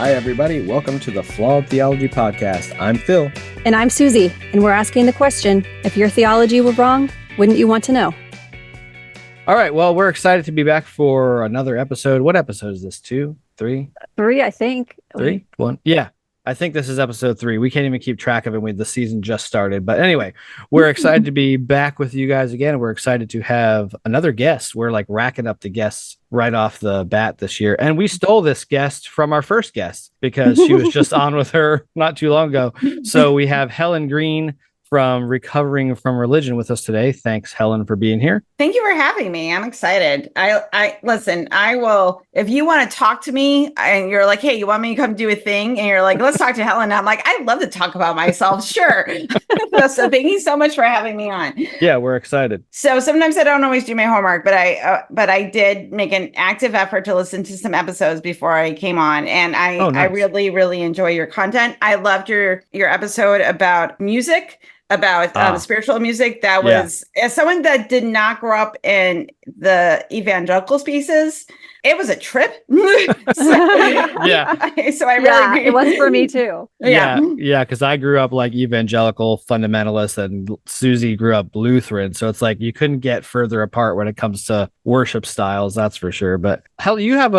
Hi, everybody. Welcome to the Flawed Theology Podcast. I'm Phil. And I'm Suzie, and we're asking the question, if your theology were wrong, wouldn't you want to know? All right. Well, we're excited to be back for another episode. What episode is this? 2, 3? 3, I think. 3? 1? Yeah. I think this is episode 3. We can't even keep track of it. The season just started. But anyway, we're excited to be back with you guys again. We're excited to have another guest. We're like racking up the guests right off the bat this year. And we stole this guest from our first guest because she was just on with her not too long ago. So we have Helen Greene from Recovering from Religion with us today. Thanks, Helen, for being here. Thank you for having me. I'm excited. I listen, I will, if you want to talk to me and you're like, hey, you want me to come do a thing? And you're like, let's talk to Helen. I'm like, I'd love to talk about myself. Sure. So thank you so much for having me on. Yeah, we're excited. So sometimes I don't always do my homework, but I did make an active effort to listen to some episodes before I came on. And I really, really enjoy your content. I loved your episode about music. About spiritual music. That was, as someone that did not grow up in the evangelical spaces, it was a trip. So I really it was for me too. Yeah, because I grew up like evangelical fundamentalist, and Suzie grew up Lutheran, so it's like you couldn't get further apart when it comes to worship styles, that's for sure. But hell, you have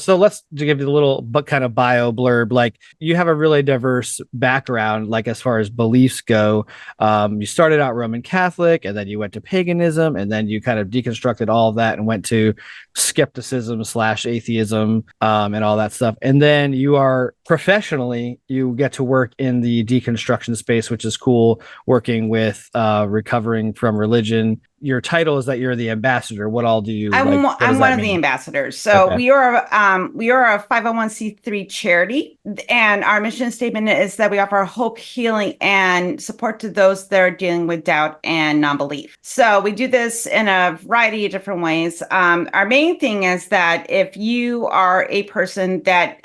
so let's give you a little kind of bio blurb. Like, you have a really diverse background, like as far as beliefs go. You started out Roman Catholic, and then you went to paganism, and then you kind of deconstructed all of that and went to skepticism / atheism, and all that stuff. And then you are professionally, you get to work in the deconstruction space, which is cool, working with Recovering from Religion. Your title is that you're the ambassador. What all do you? I'm one of the ambassadors. So we are a 501c3 charity, and our mission statement is that we offer hope, healing, and support to those that are dealing with doubt and non-belief. So we do this in a variety of different ways. Our main thing is that if you are a person that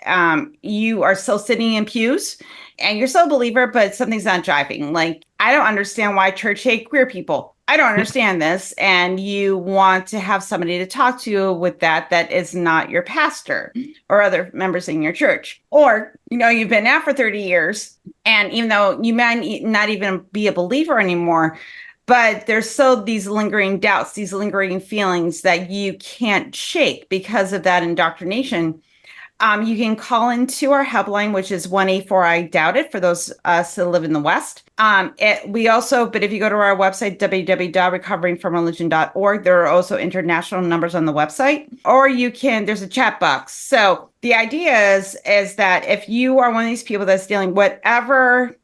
you are still sitting in pews and you're still a believer, but something's not jiving, like, I don't understand why church hate queer people. I don't understand this. And you want to have somebody to talk to with that is not your pastor or other members in your church. Or, you've been out for 30 years, and even though you might not even be a believer anymore, but there's still these lingering doubts, these lingering feelings that you can't shake because of that indoctrination. You can call into our helpline, which is 1-844-I-DOUBT-IT for those us that live in the West. But if you go to our website, www.recoveringfromreligion.org, there are also international numbers on the website, or there's a chat box. So the idea is that if you are one of these people that's dealing wherever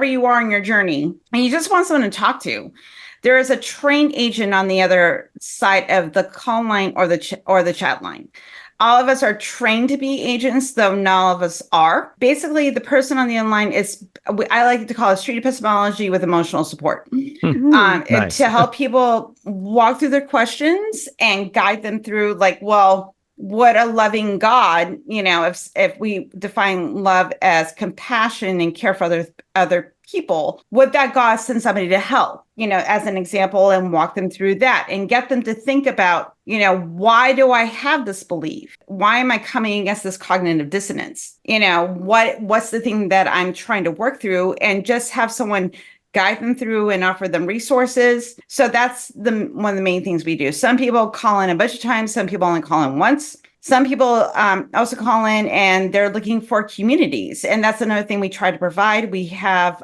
you are in your journey, and you just want someone to talk to, there is a trained agent on the other side of the call line or the chat line. All of us are trained to be agents, though not all of us are. Basically, the person on the other line is, I like to call it street epistemology with emotional support. Nice. To help people walk through their questions and guide them through, like, well, what a loving God, if we define love as compassion and care for other people, would that God send somebody to help, as an example, and walk them through that and get them to think about, why do I have this belief? Why am I coming against this cognitive dissonance? What's the thing that I'm trying to work through, and just have someone guide them through and offer them resources. So that's one of the main things we do. Some people call in a bunch of times. Some people only call in once. Some people also call in and they're looking for communities. And that's another thing we try to provide. We have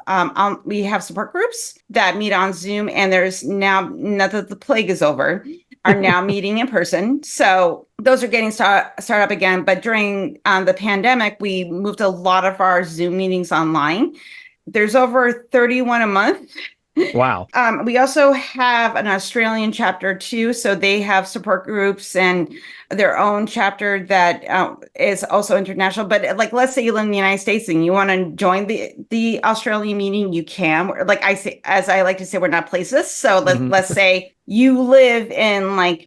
support groups that meet on Zoom, and there's now that the plague is over, are now meeting in person. So those are getting start up again. But during the pandemic, we moved a lot of our Zoom meetings online. There's over 31 a month. Wow. We also have an Australian chapter too. So they have support groups and their own chapter that is also international. But like, let's say you live in the United States and you want to join the Australian meeting, you can. Like I say, as I like to say, we're not places. So let's say you live in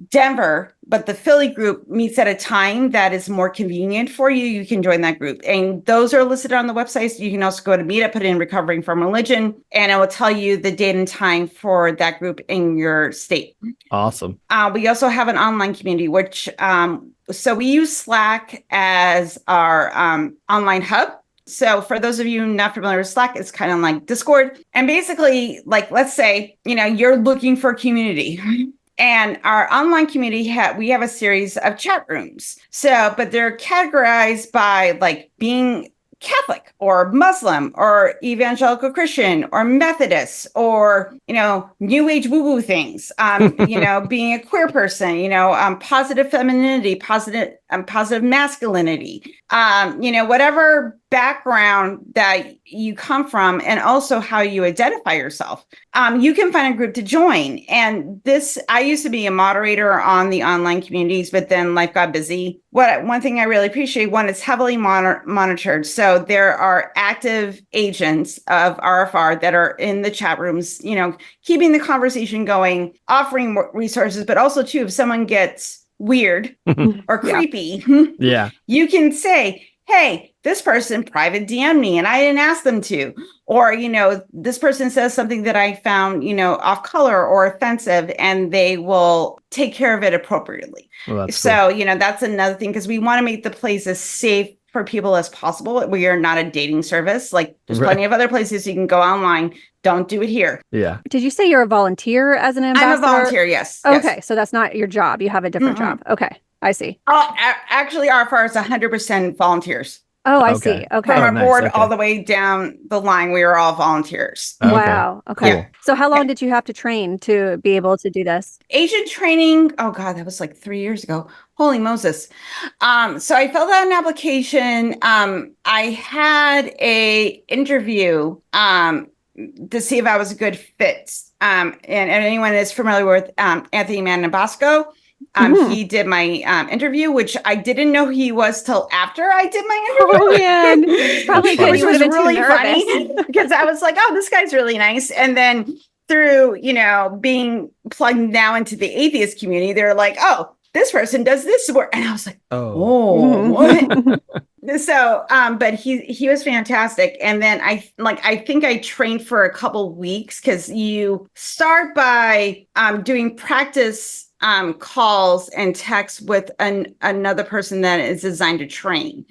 Denver, but the Philly group meets at a time that is more convenient for you. You can join that group. And those are listed on the website. So you can also go to Meetup, put in Recovering from Religion, and it will tell you the date and time for that group in your state. Awesome. We also have an online community, which So we use Slack as our online hub. So for those of you not familiar with Slack, it's kind of like Discord. And basically, like, let's say, you're looking for community. And our online community, we have a series of chat rooms. So, but they're categorized by like being Catholic or Muslim or evangelical Christian or Methodist or, new age woo-woo things, being a queer person, positive femininity, positive masculinity, whatever background that you come from and also how you identify yourself. You can find a group to join. And I used to be a moderator on the online communities, but then life got busy. One thing I really appreciate, one, it's heavily monitored. So there are active agents of RFR that are in the chat rooms, keeping the conversation going, offering more resources, but also too, if someone gets weird or creepy, you can say, hey, this person private DM me and I didn't ask them to. Or, this person says something that I found, off color or offensive, and they will take care of it appropriately. Well, that's so, cool. That's another thing, because we want to make the place as safe for people as possible. We are not a dating service. Like, there's plenty of other places you can go online. Don't do it here. Yeah. Did you say you're a volunteer as an ambassador? I'm a volunteer, yes. Okay, yes. So that's not your job. You have a different job. Okay, I see. Actually, RFR is 100% volunteers. Oh, I see. Okay. From our board all the way down the line, we are all volunteers. Wow. Okay. Cool. So how long did you have to train to be able to do this? Agent training. Oh God, that was like 3 years ago. Holy Moses. So I filled out an application. I had a interview to see if I was a good fit. And anyone is familiar with Anthony Manabasco. He did my interview, which I didn't know he was till after I did my interview. Oh man, probably which was really funny because I was like, "Oh, this guy's really nice." And then through being plugged now into the atheist community, they're like, "Oh, this person does this work," and I was like, "Oh, what?" So, but he was fantastic. And then I think I trained for a couple weeks, because you start by doing practice calls and texts with another person that is designed to train,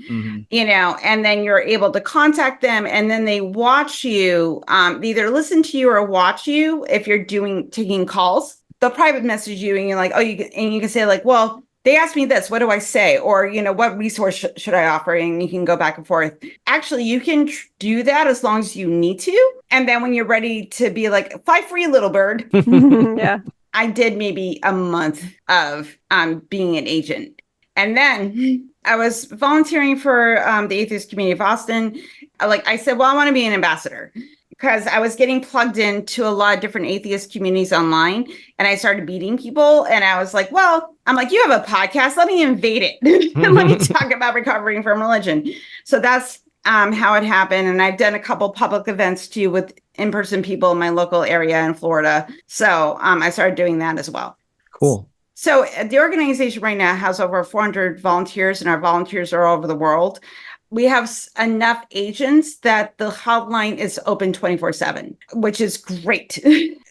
and then you're able to contact them, and then they watch you, either listen to you or watch you. If you're taking calls, they'll private message you, and you're like, you can say like, well, they asked me this, what do I say? Or, what resource should I offer? And you can go back and forth. Actually, you can do that as long as you need to. And then when you're ready to be like, fly free, little bird. Yeah. I did maybe a month of being an agent. And then I was volunteering for the atheist community of Austin. I said, well, I want to be an ambassador, because I was getting plugged into a lot of different atheist communities online, and I started meeting people. And I was like, you have a podcast. Let me invade it. Let me talk about recovering from religion. So that's how it happened. And I've done a couple public events too with in-person people in my local area in Florida. So I started doing that as well. Cool. So the organization right now has over 400 volunteers, and our volunteers are all over the world. We have enough agents that the hotline is open 24/7, which is great.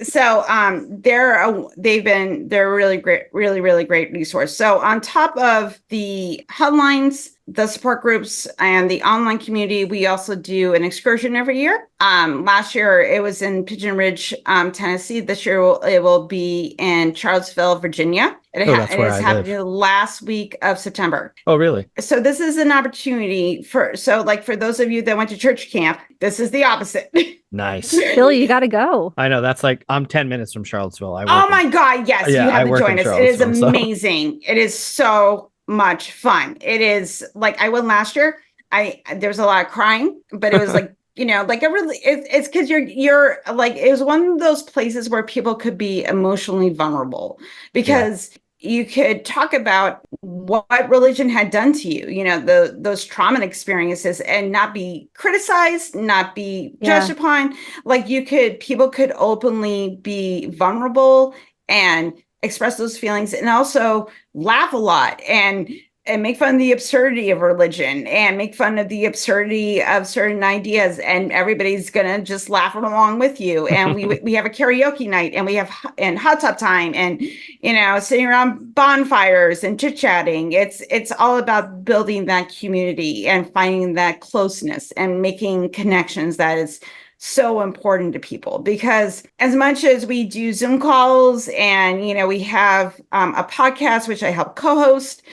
So they're a really great, really, really great resource. So on top of the hotlines, the support groups, and the online community, we also do an excursion every year. Last year it was in Pigeon Ridge, Tennessee. This year it will be in Charlottesville, Virginia. It is happening the last week of September. Oh, really? So this is an opportunity for those of you that went to church camp, this is the opposite. Nice. Billy, you got to go. I know. That's I'm 10 minutes from Charlottesville. My God. Yes. You have to join us. It is amazing. It is so much fun. It is I went last year. There was a lot of crying, but it was it's because you're it was one of those places where people could be emotionally vulnerable, because you could talk about what religion had done to you, those trauma experiences, and not be criticized, not be judged upon. People could openly be vulnerable and express those feelings, and also laugh a lot. And and make fun of the absurdity of religion and make fun of the absurdity of certain ideas, and everybody's gonna just laugh along with you. And we have a karaoke night, and we have and hot tub time, and sitting around bonfires and chit-chatting. It's all about building that community and finding that closeness and making connections that is so important to people. Because as much as we do Zoom calls and we have a podcast which I help co-host,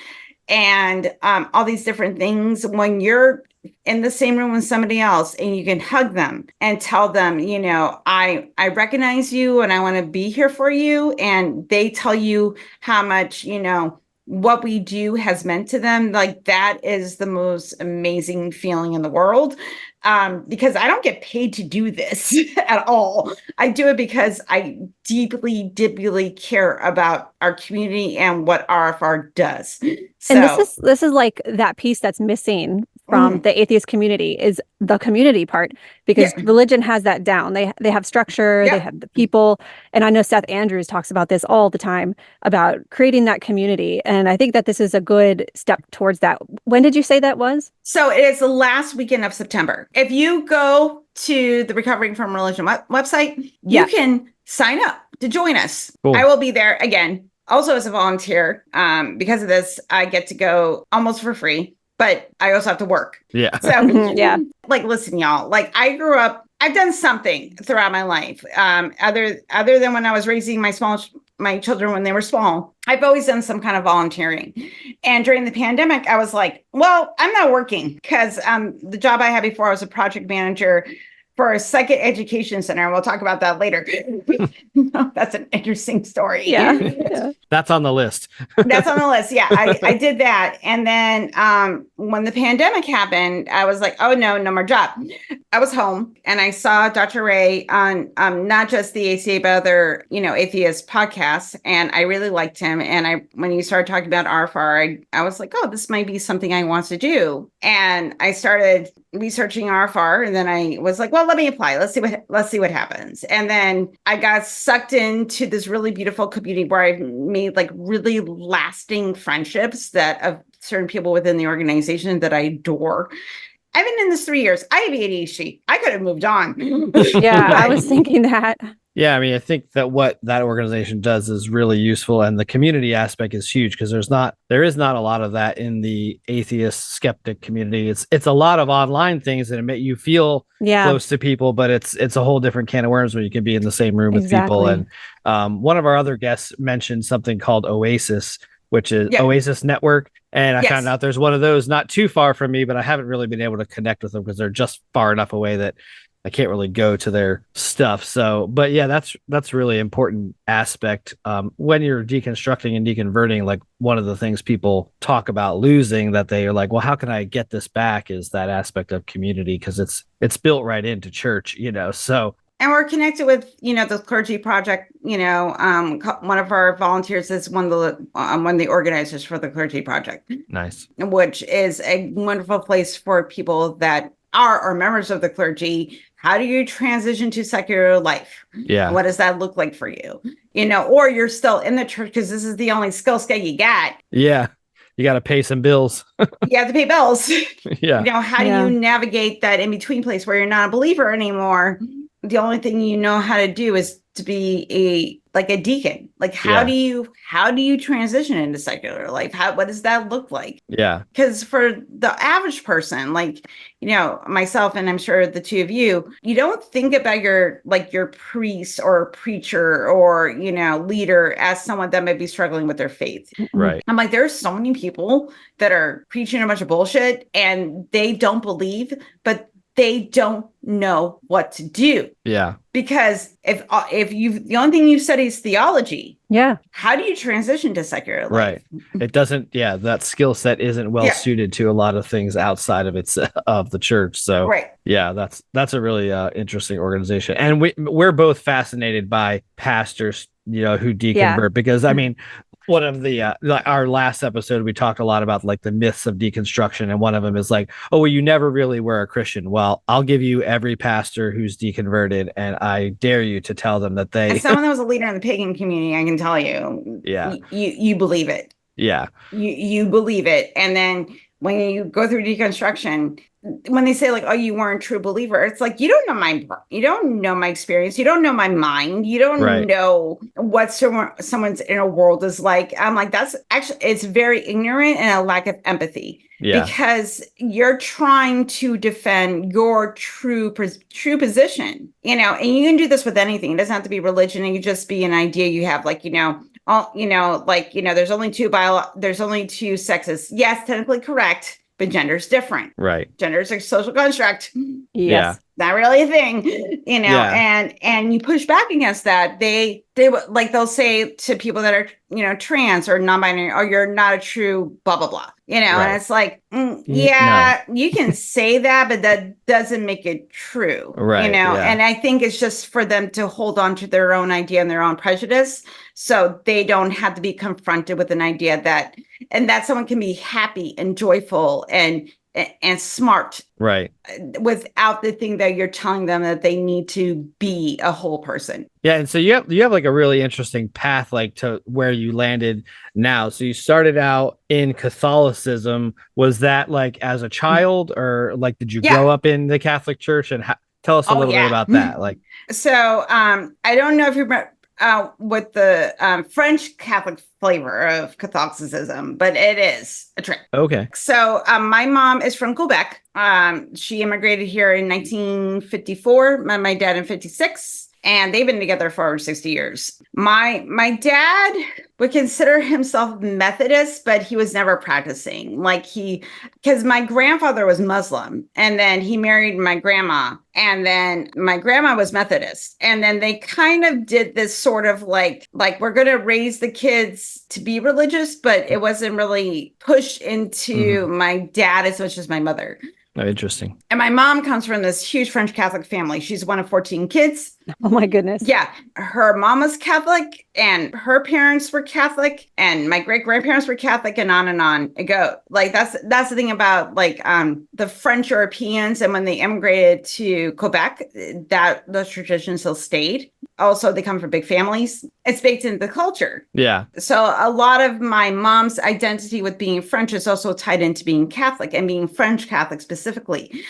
and all these different things, when you're in the same room with somebody else and you can hug them and tell them, I recognize you and I want to be here for you, and they tell you how much what we do has meant to them, like that is the most amazing feeling in the world. Because I don't get paid to do this at all. I do it because I deeply, deeply care about our community and what RFR does. So, and this is like that piece that's missing from the atheist community, is the community part, because religion has that down. They have structure, they have the people. And I know Seth Andrews talks about this all the time, about creating that community. And I think that this is a good step towards that. When did you say that was? So it is the last weekend of September. If you go to the Recovering from Religion website, you can sign up to join us. Cool. I will be there again. Also as a volunteer, because of this, I get to go almost for free, but I also have to work. Yeah. So like, listen, y'all, like I grew up, I've done something throughout my life. Other than when I was raising my children when they were small, I've always done some kind of volunteering. And during the pandemic, I was like, well, I'm not working, because the job I had before, I was a project manager for a psychic education center. We'll talk about that later. That's an interesting story. Yeah. That's on the list. That's on the list. Yeah, I did that. And then when the pandemic happened, I was like, oh, no more job. I was home and I saw Dr. Ray on not just the ACA, but other, atheist podcasts. And I really liked him. And when he started talking about RFR, I was like, oh, this might be something I want to do. And I started researching RFR, and then I was like, well, let me apply. Let's see what happens. And then I got sucked into this really beautiful community where I've made like really lasting friendships that of certain people within the organization that I adore. I've been in this 3 years. I have ADHD. I could have moved on. Yeah, I was thinking that. Yeah, I mean, I think that what that organization does is really useful, and the community aspect is huge, because there is not a lot of that in the atheist skeptic community. It's a lot of online things that make you feel close to people, but it's a whole different can of worms when you can be in the same room with people. And one of our other guests mentioned something called Oasis, which is Oasis Network. And I found out there's one of those not too far from me, but I haven't really been able to connect with them because they're just far enough away that I can't really go to their stuff. So, but yeah, that's really important aspect. When you're deconstructing and deconverting, like one of the things people talk about losing, that they are like, well, how can I get this back, is that aspect of community, because it's built right into church, so. And we're connected with, the Clergy Project. One of our volunteers is one of the organizers for the Clergy Project. Nice. Which is a wonderful place for people that are members of the clergy. How do you transition to secular life? Yeah. What does that look like for you? Or you're still in the church because this is the only skill set you got. Yeah. You got to pay some bills. You have to pay bills. Yeah. How do you navigate that in between place where you're not a believer anymore? The only thing you know how to do is to be a deacon. Like, how do you transition into secular life? What does that look like? Yeah. Because for the average person, myself, and I'm sure the two of you don't think about your priest or preacher or, leader as someone that might be struggling with their faith. Right. I'm like, there's so many people that are preaching a bunch of bullshit and they don't believe, but they don't know what to do. Yeah. Because if the only thing you study is theology, how do you transition to secular life? Right. It doesn't. Yeah, that skill set isn't well suited to a lot of things outside of of the church. So yeah, that's a really interesting organization, and we're both fascinated by pastors, who deconvert, because I mean, one of the our last episode, we talked a lot about like the myths of deconstruction, and one of them is like, oh, well, you never really were a Christian. Well, I'll give you every pastor who's deconverted, and I dare you to tell them that they. As someone that was a leader in the pagan community, I can tell you, you believe it. Yeah. You believe it. And then when you go through deconstruction, when they say like, oh, you weren't a true believer, it's like, you don't know my experience. You don't know my mind. You don't know what someone's inner world is like. I'm like, that's actually, it's very ignorant and a lack of empathy. Yeah. Because you're trying to defend your true position, and you can do this with anything. It doesn't have to be religion. It can just be an idea you have, like, there's only two sexes. Yes, technically correct, but gender's different. Right. Gender's a social construct. Yes. Not really a thing, and you push back against that. They'll say to people that are, trans or non-binary, oh, you're not a true blah, blah, blah, and it's like, you can say that, but that doesn't make it true, and I think it's just for them to hold on to their own idea and their own prejudice. So they don't have to be confronted with an idea that someone can be happy and joyful and smart, right, without the thing that you're telling them that they need to be a whole person. Yeah, and so you have like a really interesting path, like, to where you landed now. So you started out in Catholicism. Was that like as a child, or like did you grow up in the Catholic Church? And tell us a little bit about that. Like, so I don't know if you remember with the French Catholic flavor of Catholicism, but it is a trip. Okay. So my mom is from Quebec. She immigrated here in 1954. My dad in 56. And they've been together for over 60 years. My dad would consider himself Methodist, but he was never practicing. Because my grandfather was Muslim, and then he married my grandma, and then my grandma was Methodist. And then they kind of did this sort of like we're going to raise the kids to be religious, but it wasn't really pushed into my dad as much as my mother. Oh, interesting. And my mom comes from this huge French Catholic family. She's one of 14 kids. Oh my goodness. Yeah. Her mom was Catholic, and her parents were Catholic, and my great grandparents were Catholic, and on it go. Like that's the thing about the French Europeans, and when they immigrated to Quebec, that those traditions still stayed. Also, they come from big families. It's baked into the culture. Yeah. So a lot of my mom's identity with being French is also tied into being Catholic, and being French Catholic specifically.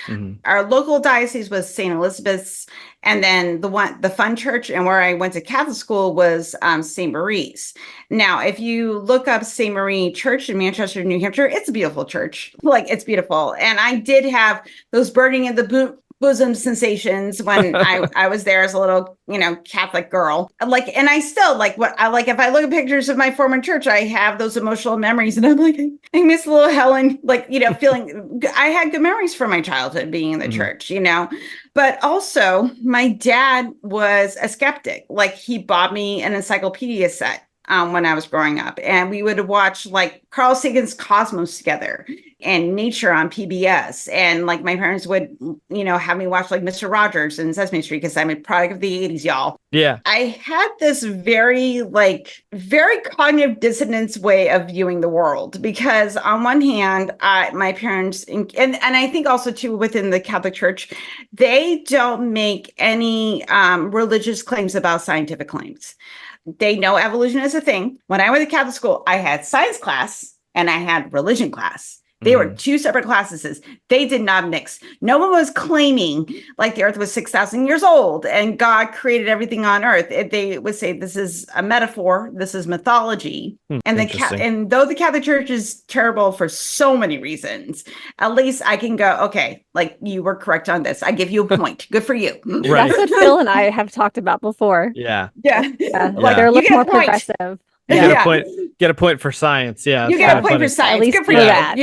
Our local diocese was St. Elizabeth's, and then the Fun Church, and where I went to Catholic school was St. Marie's. Now, if you look up St. Marie Church in Manchester, New Hampshire, it's a beautiful church. It's beautiful. And I did have those burning in the bosom sensations when I was there as a little, Catholic girl. And I still if I look at pictures of my former church, I have those emotional memories, and I'm like, I miss little Helen, feeling I had good memories from my childhood being in the church, But also my dad was a skeptic. He bought me an encyclopedia set when I was growing up, and we would watch Carl Sagan's Cosmos together and Nature on PBS. And my parents would, have me watch Mr. Rogers and Sesame Street, because I'm a product of the 80s, y'all. Yeah. I had this very cognitive dissonance way of viewing the world, because on one hand, my parents, and I think also too within the Catholic Church, they don't make any religious claims about scientific claims. They know evolution is a thing. When I went to Catholic school, I had science class and I had religion class. They were two separate classes. They did not mix. No one was claiming the earth was 6,000 years old and God created everything on earth. They would say this is a metaphor. This is mythology. And and though the Catholic Church is terrible for so many reasons, at least I can go, okay, you were correct on this. I give you a point. Good for you. Right. That's what Phil and I have talked about before. Yeah. Yeah. They're a little more progressive. Get a point for science. Yeah. You get a point for science. At least good for that.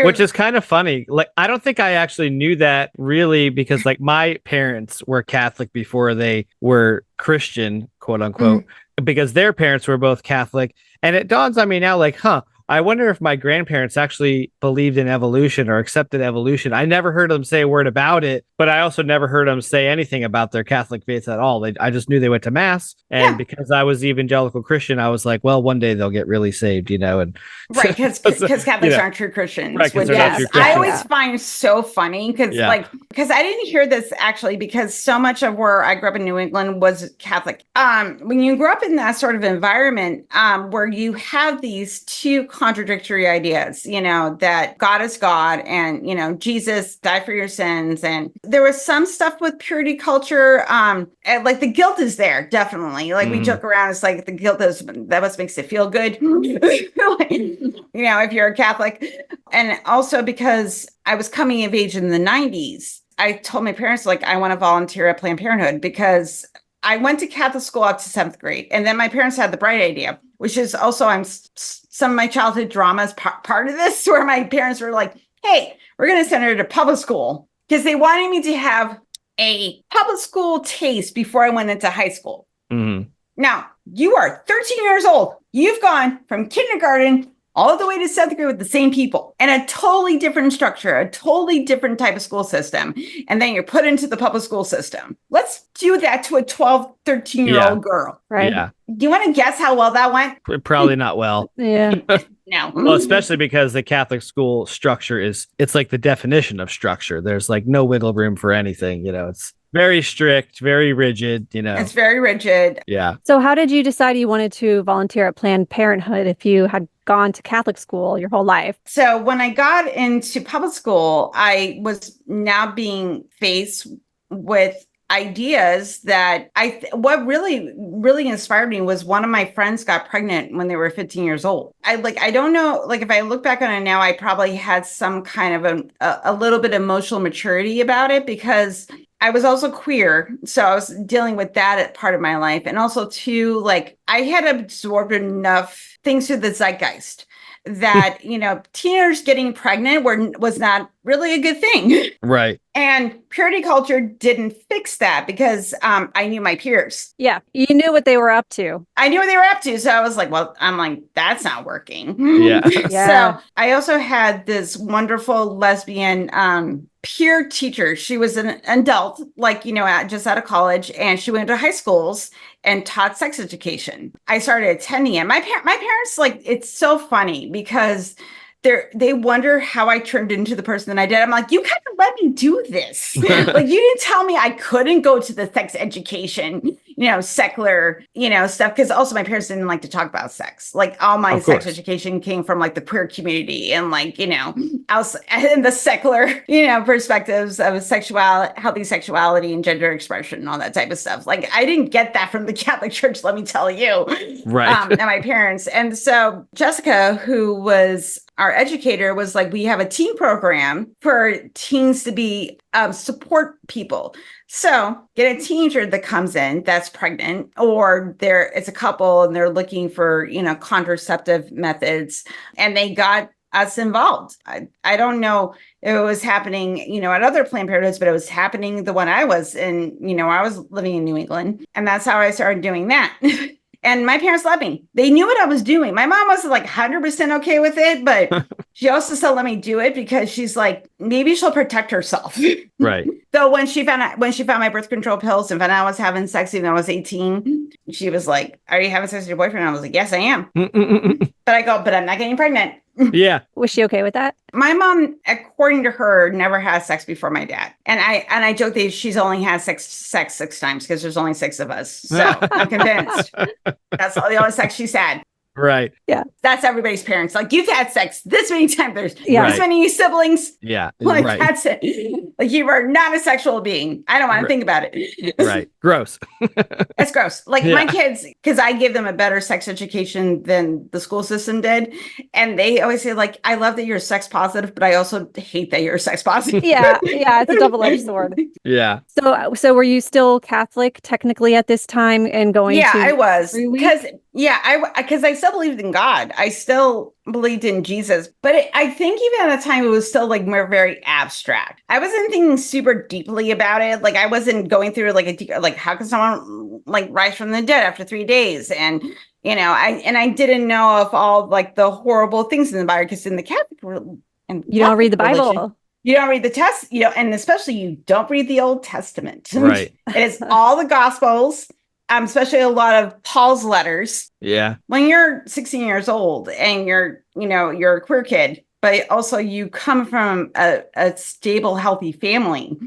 Which is kind of funny. I don't think I actually knew that really, because my parents were Catholic before they were Christian, quote unquote, because their parents were both Catholic. And it dawns on me now, I wonder if my grandparents actually believed in evolution or accepted evolution. I never heard them say a word about it, But I also never heard them say anything about their Catholic faith at all. I just knew they went to mass. And because I was evangelical Christian, I was like, well, one day they'll get really saved, and right, because Catholics aren't true Christians. Right, because which they're not true I Christians. always find so funny because because I didn't hear this actually, because so much of where I grew up in New England was Catholic. When you grow up in that sort of environment, where you have these two contradictory ideas, that God is God and, Jesus died for your sins. And there was some stuff with purity culture. And like the guilt is there, definitely. Like we joke around, it's like the guilt that must makes it feel good. If you're a Catholic. And also because I was coming of age in the 90s, I told my parents, like, I want to volunteer at Planned Parenthood, because I went to Catholic school up to 7th grade. And then my parents had the bright idea, which is also some of my childhood drama is part of this, where my parents were like, hey, we're going to send her to public school, because they wanted me to have a public school taste before I went into high school. Mm-hmm. Now, you are 13 years old. You've gone from kindergarten all the way to 7th grade with the same people, and a totally different structure, a totally different type of school system. And then you're put into the public school system. Let's do that to a 12, 13-year-old girl. Right. Yeah. Do you want to guess how well that went? Probably not well. Yeah. No. Well, especially because the Catholic school structure it's like the definition of structure. There's like no wiggle room for anything, it's very strict, very rigid, It's very rigid. Yeah. So how did you decide you wanted to volunteer at Planned Parenthood if you had gone to Catholic school your whole life? So when I got into public school, I was now being faced with ideas that what really, really inspired me was one of my friends got pregnant when they were 15 years old. I don't know, like if I look back on it now, I probably had some kind of a little bit emotional maturity about it, because I was also queer. So I was dealing with that part of my life. And also too, like I had absorbed enough things through the zeitgeist that, teenagers getting pregnant was not really a good thing. Right. And purity culture didn't fix that, because I knew my peers. Yeah. You knew what they were up to. I knew what they were up to. So I was like, well, that's not working. Yeah. Yeah. So I also had this wonderful lesbian peer teacher. She was an adult, just out of college, and she went to high schools and taught sex education. I started attending it. My parents, it's so funny because they wonder how I turned into the person that I did. I'm like, you kind of let me do this. Like, you didn't tell me I couldn't go to the sex education, secular, stuff. Because also my parents didn't like to talk about sex. Like all my sex education came from like the queer community and outside in the secular, perspectives of healthy sexuality and gender expression and all that type of stuff. Like I didn't get that from the Catholic Church, let me tell you. Right. And my parents. And so Jessica, who was our educator, was like, we have a teen program for teens to be support people. So get a teenager that comes in that's pregnant, or it's a couple and they're looking for, contraceptive methods, and they got us involved. I don't know if it was happening, at other Planned Parenthoods, but it was happening the one I was in, I was living in New England, and that's how I started doing that. And my parents loved me. They knew what I was doing. My mom wasn't like 100% okay with it, but she also still let me do it because she's like, maybe she'll protect herself. Right. So when she found my birth control pills and found out I was having sex even though I was 18, she was like, are you having sex with your boyfriend? And I was like, yes, I am. But I'm not getting pregnant. Yeah. Was she okay with that? My mom, according to her, never had sex before my dad. And I joke that she's only had sex 6 times because there's only 6 of us. So I'm convinced that's the only sex she's had. Right. Yeah. That's everybody's parents. Like, you've had sex this many times. There's this many siblings. Yeah. Like, that's it. Like, you are not a sexual being. I don't want to think about it. Right. Gross. It's gross. Like, my kids, because I gave them a better sex education than the school system did. And they always say, like, I love that you're sex positive, but I also hate that you're sex positive. Yeah. Yeah. It's a double-edged sword. Yeah. So were you still Catholic technically at this time and going to? I was. Because I still believed in God. I still believed in Jesus. But I think even at the time, it was still like more very abstract. I wasn't thinking super deeply about it. Like, I wasn't going through like how can someone like rise from the dead after 3 days? And, I didn't know of all like the horrible things in the Bible, because in the Catholic you don't read the Bible. You don't read the test, and especially you don't read the Old Testament. Right. It is all the Gospels, especially a lot of Paul's letters. Yeah. When you're 16 years old and you're a queer kid, but also you come from a stable, healthy family.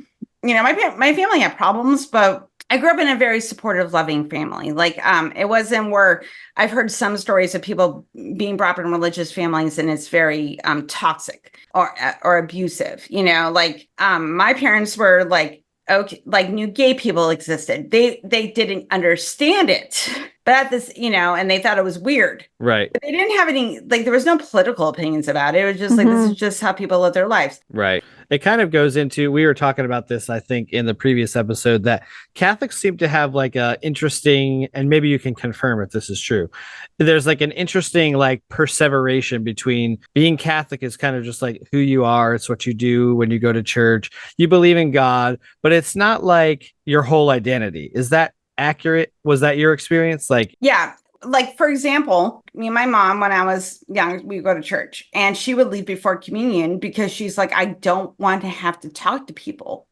My family had problems, but I grew up in a very supportive, loving family. Like, it wasn't where I've heard some stories of people being brought up in religious families and it's very toxic or abusive. My parents were like, okay, like knew gay people existed. They didn't understand it, but at this, and they thought it was weird. Right. But they didn't have any, like, there was no political opinions about it. It was just like, this is just how people live their lives. Right. It kind of goes into, we were talking about this, I think, in the previous episode, that Catholics seem to have like a interesting, and maybe you can confirm if this is true. There's like an interesting like perseveration between being Catholic is kind of just like who you are. It's what you do when you go to church. You believe in God, but it's not like your whole identity. Is that accurate? Was that your experience? Like, yeah. Like, for example, me and my mom, when I was young, we would go to church and she would leave before communion because she's like, I don't want to have to talk to people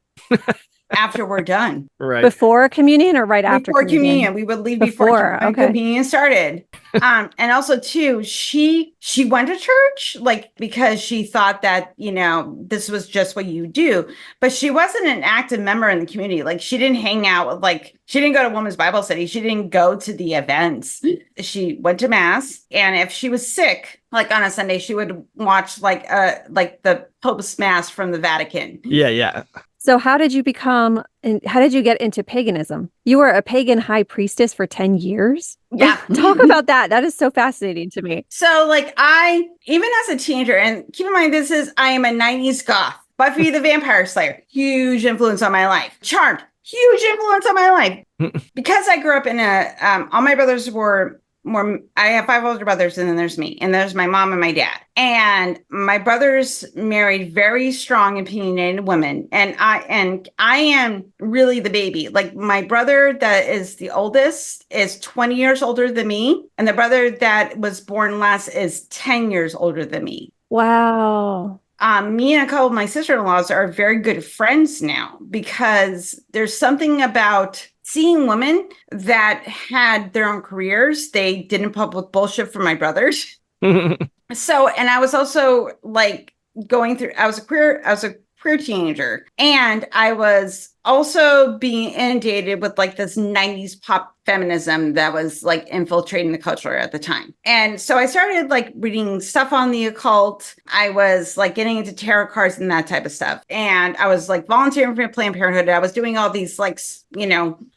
after we're done. Right. Before communion or right after before communion? We would leave before communion started. And also too, she went to church, like, because she thought that, this was just what you do, but she wasn't an active member in the community. Like, she didn't hang out with, like, she didn't go to women's Bible study. She didn't go to the events. She went to mass. And if she was sick, like on a Sunday, she would watch like the Pope's mass from the Vatican. Yeah. Yeah. So how did you get into paganism? You were a pagan high priestess for 10 years? Yeah. Talk about that. That is so fascinating to me. So like even as a teenager, and keep in mind, I am a 90s goth. Buffy the Vampire Slayer, huge influence on my life. Charmed, huge influence on my life. Because I grew up in all my brothers were more, I have 5 older brothers, and then there's me, and there's my mom and my dad. And my brothers married very strong, opinionated women. And I am really the baby. Like, my brother that is the oldest is 20 years older than me. And the brother that was born last is 10 years older than me. Wow. Me and a couple of my sister-in-laws are very good friends now because there's something about seeing women that had their own careers. They didn't put up with bullshit from my brothers. So, and I was also like I was a queer teenager, and I was also being inundated with like this 90s pop feminism that was like infiltrating the culture at the time. And so I started like reading stuff on the occult. I was like getting into tarot cards and that type of stuff. And I was like volunteering for Planned Parenthood. I was doing all these like,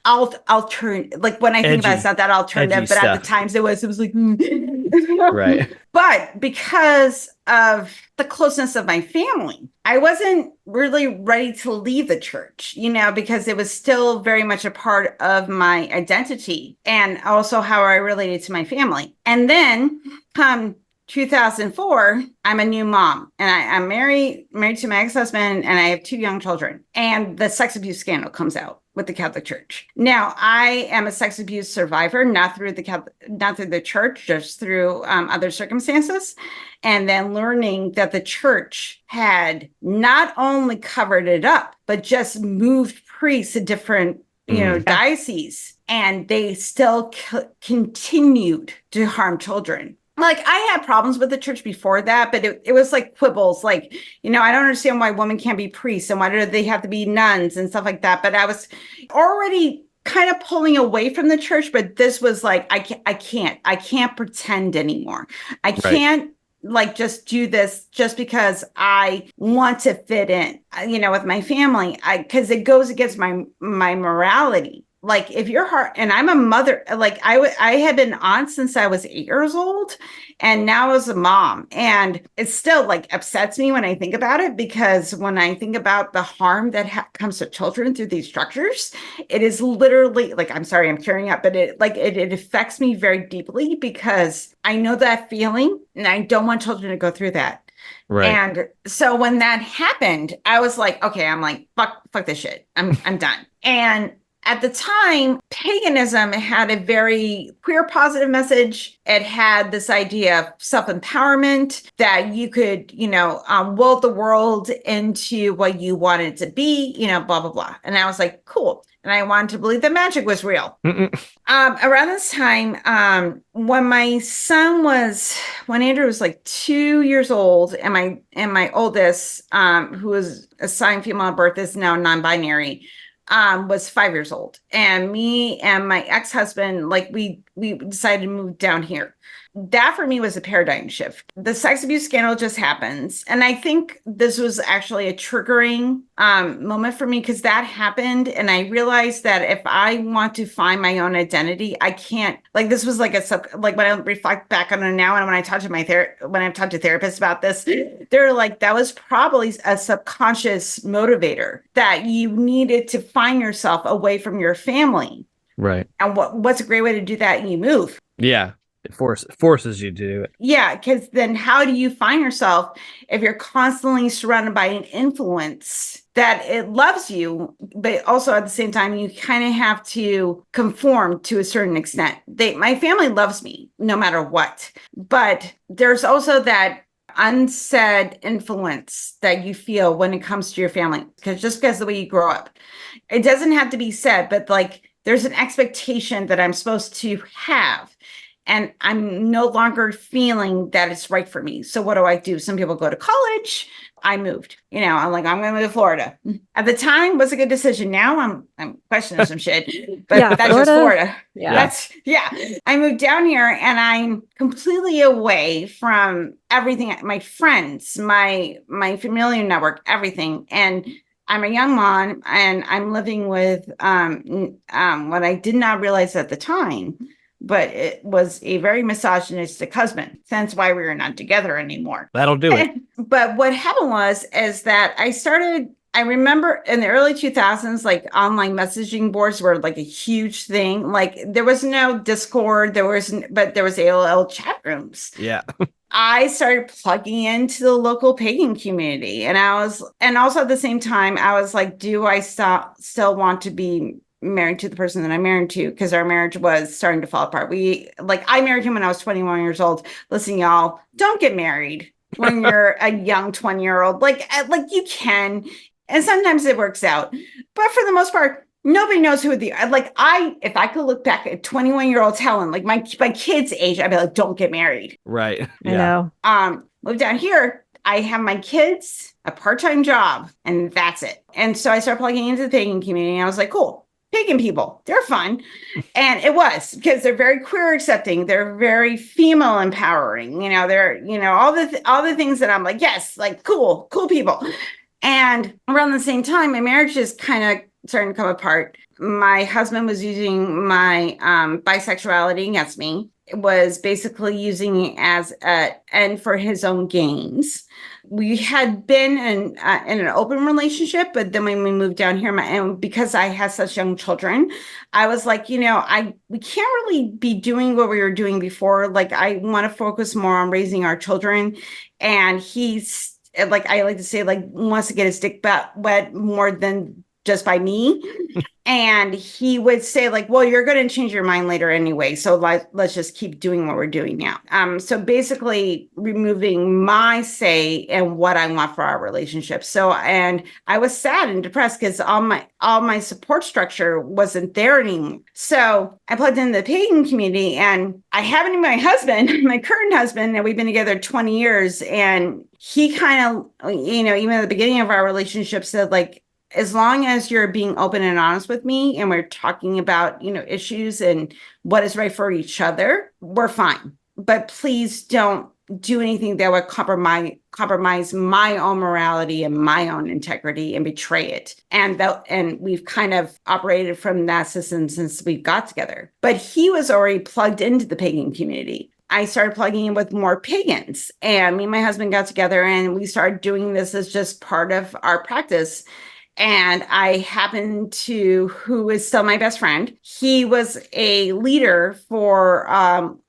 alternative, like when I think about it, it's not that alternative, but at the times it was like, Right. But because of the closeness of my family, I wasn't really ready to leave the church, because it was still very much a part of my identity and also how I related to my family. And then come 2004, I'm a new mom, and I'm married to my ex-husband, and I have 2 young children. And the sex abuse scandal comes out with the Catholic Church. Now, I am a sex abuse survivor, not through the church, just through other circumstances. And then learning that the church had not only covered it up, but just moved priests to different, dioceses, and they still continued to harm children. Like, I had problems with the church before that, but it was like quibbles. Like, I don't understand why women can't be priests and why do they have to be nuns and stuff like that. But I was already kind of pulling away from the church. But this was like, I can't pretend anymore. I can't like just do this just because I want to fit in, with my family, because it goes against my morality. Like, if your heart, and I'm a mother, like I had been on since I was 8 years old, and now as a mom, and it still like upsets me when I think about it, because when I think about the harm that comes to children through these structures, it is literally like, I'm sorry, I'm tearing up, but it affects me very deeply because I know that feeling, and I don't want children to go through that. Right. And so when that happened, I was like, okay, I'm like, fuck this shit. I'm done. And at the time, paganism had a very queer positive message. It had this idea of self-empowerment, that you could, will the world into what you want it to be, blah, blah, blah. And I was like, cool. And I wanted to believe that magic was real. Around this time, when Andrew was like 2 years old, and my oldest, who was assigned female at birth, is now non-binary, was 5 years old. And me and my ex-husband, like we decided to move down here. That for me was a paradigm shift. The sex abuse scandal just happens. And I think this was actually a triggering moment for me, because that happened. And I realized that if I want to find my own identity, I can't, like, this was like when I reflect back on it now, and when I talk to when I've talked to therapists about this, they're like, that was probably a subconscious motivator, that you needed to find yourself away from your family. Right. And what's a great way to do that? You move. Yeah. It forces you to do it. Yeah, because then how do you find yourself if you're constantly surrounded by an influence that it loves you, but also at the same time, you kind of have to conform to a certain extent. My family loves me no matter what, but there's also that unsaid influence that you feel when it comes to your family, because the way you grow up, it doesn't have to be said, but like there's an expectation that I'm supposed to have. And I'm no longer feeling that it's right for me. So what do? Some people go to college. I moved. I'm like, I'm going to move to Florida. At the time, was a good decision. Now I'm questioning some shit. But Yeah, that's just Florida. Yeah. I moved down here, and I'm completely away from everything. My friends, my familiar network, everything. And I'm a young mom, and I'm living with what I did not realize at the time, but it was a very misogynistic husband. That's why we were not together anymore. That'll do it. But what happened is that I remember in the early 2000s, like online messaging boards were like a huge thing. Like there was no Discord, but there was AOL chat rooms. Yeah. I started plugging into the local pagan community, and also at the same time, I was like, do I still want to be married to the person that I'm married to? Because our marriage was starting to fall apart. I married him when I was 21 years old. Listen, y'all, don't get married when you're a young 20-year-old. Like you can, and sometimes it works out, but for the most part, nobody knows who if I could look back at 21-year-old Helen, like my kid's age, I'd be like, don't get married. Right. Yeah. I know. Moved down here. I have my kids, a part-time job, and that's it. And so I started plugging into the pagan community, and I was like, cool. Pagan people, they're fun. And it was, because they're very queer accepting, they're very female empowering, they're, all the things that I'm like, yes, like cool people. And around the same time, my marriage is kind of starting to come apart. My husband was using my bisexuality against me. It was basically using it as an end for his own gains. We had been in an open relationship, but then when we moved down here, and because I had such young children, I was like, we can't really be doing what we were doing before. Like, I want to focus more on raising our children. And he's, like, I like to say, like, wants to get his dick wet more than just by me. And he would say, like, well, you're going to change your mind later anyway, so let's just keep doing what we're doing now. So basically removing my say in what I want for our relationship. So, and I was sad and depressed because all my support structure wasn't there anymore. So I plugged into the pagan community, and I happened to my husband, my current husband, and we've been together 20 years. And he kind of, even at the beginning of our relationship said, like, as long as you're being open and honest with me, and we're talking about, issues and what is right for each other, we're fine. But please don't do anything that would compromise my own morality and my own integrity and betray it. And we've kind of operated from that system since we got together. But he was already plugged into the pagan community. I started plugging in with more pagans, and me and my husband got together, and we started doing this as just part of our practice. And I happened to, who is still my best friend, he was a leader for